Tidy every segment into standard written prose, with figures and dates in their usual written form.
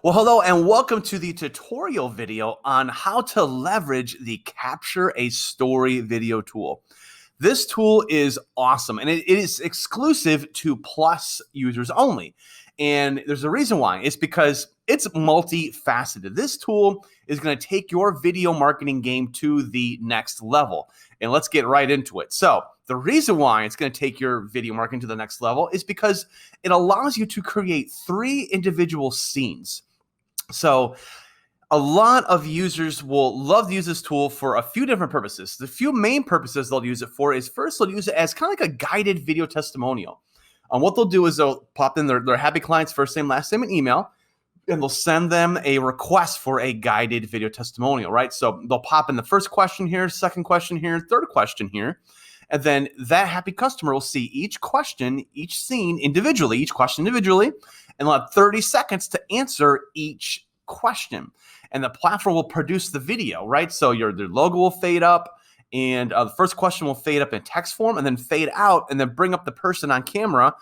Well, hello and welcome to the tutorial video on how to leverage the Capture a Story video tool. This tool is awesome and it is exclusive to Plus users only. And there's a reason why. It's because it's multifaceted. This tool is going to take your video marketing game to the next level. And let's get right into it. So the reason why it's going to take your video marketing to the next level is because it allows you to create 3 individual scenes. So a lot of users will love to use this tool for a few different purposes. The few main purposes they'll use it for is first, they'll use it as kind of like a guided video testimonial. What they'll do is they'll pop in their happy client's first name, last name, and email, and they'll send them a request for a guided video testimonial, right? So they'll pop in the first question here, second question here, third question here. And then that happy customer will see each question, each scene individually, each question individually, and they'll have 30 seconds to answer each question. And the platform will produce the video, right? So their logo will fade up, and the first question will fade up in text form and then fade out and then bring up the person on camera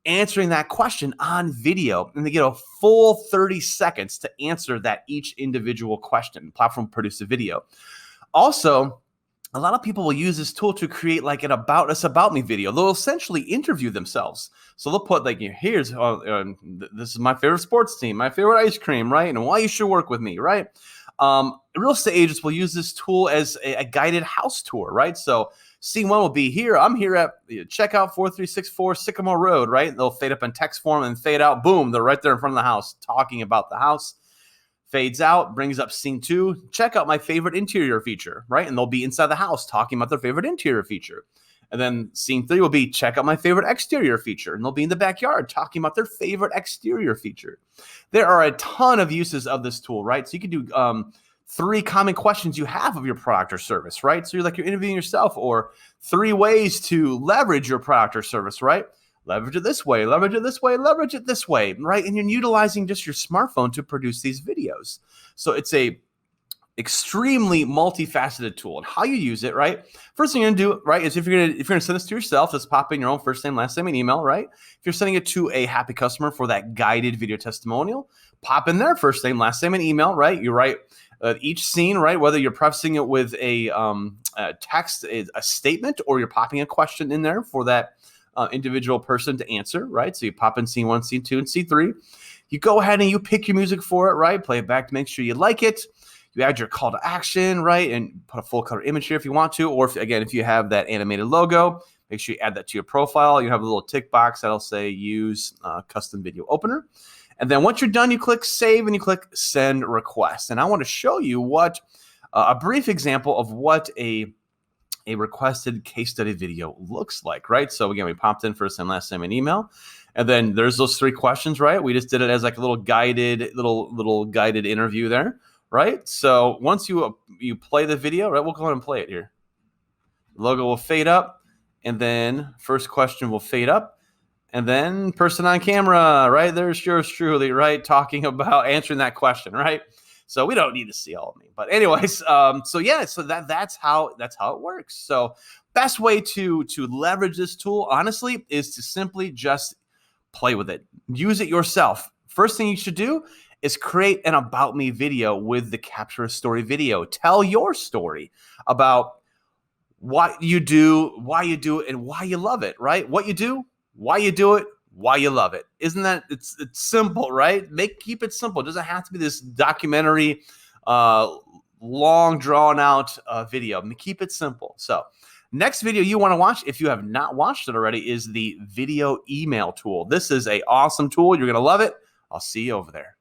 answering that question on video. And they get a full 30 seconds to answer that each individual question. The platform will produce a video. Also, a lot of people will use this tool to create like an about us about me video. They'll essentially interview themselves. So they'll put like, here's this is my favorite sports team, my favorite ice cream, right? And why you should work with me, right? Real estate agents will use this tool as a guided house tour, right? So scene 1 will be here. I'm here at checkout 4364 Sycamore Road, right? They'll fade up in text form and fade out. Boom, they're right there in front of the house talking about the house. Fades out, brings up scene 2. Check out my favorite interior feature, right? And they'll be inside the house talking about their favorite interior feature. And then scene 3 will be check out my favorite exterior feature. And they'll be in the backyard talking about their favorite exterior feature. There are a ton of uses of this tool, right? So you can do 3 common questions you have of your product or service, right? So you're interviewing yourself, or 3 ways to leverage your product or service, right? Leverage it this way, leverage it this way, leverage it this way, right? And you're utilizing just your smartphone to produce these videos. So it's a extremely multifaceted tool. And how you use it, right? First thing you're gonna do, right, is if you're gonna send this to yourself, just pop in your own first name, last name, and email, right? If you're sending it to a happy customer for that guided video testimonial, pop in their first name, last name, and email, right? You write each scene, right? Whether you're prefacing it with a text, a statement, or you're popping a question in there for that individual person to answer, right? So you pop in scene 1, scene 2, and scene 3. You go ahead and you pick your music for it, right? Play it back to make sure you like it. You add your call to action, right? And put a full color image here if you want to. Or if you have that animated logo, make sure you add that to your profile. You have a little tick box that'll say use custom video opener. And then once you're done, you click save and you click send request. And I want to show you what a brief example of what a requested case study video looks like, right? So again, we popped in first name, last name, and email. And then there's those 3 questions, right? We just did it as like a little guided interview there, right? So once you play the video, right, we'll go ahead and play it here. The logo will fade up, and then first question will fade up, and then person on camera, right? There's yours truly, right? Talking about answering that question, right? So we don't need to see all of me, but anyways, so that's how it works. So best way to leverage this tool, honestly, is to simply just play with it. Use it yourself. First thing you should do is create an about me video with the Capture a Story video. Tell your story about what you do, why you do it, and why you love it, right? What you do, why you do it, why you love it. Isn't that, it's simple, right? Keep it simple. It doesn't have to be this documentary, long drawn out video. Keep it simple. So next video you want to watch, if you have not watched it already, is the video email tool. This is an awesome tool. You're going to love it. I'll see you over there.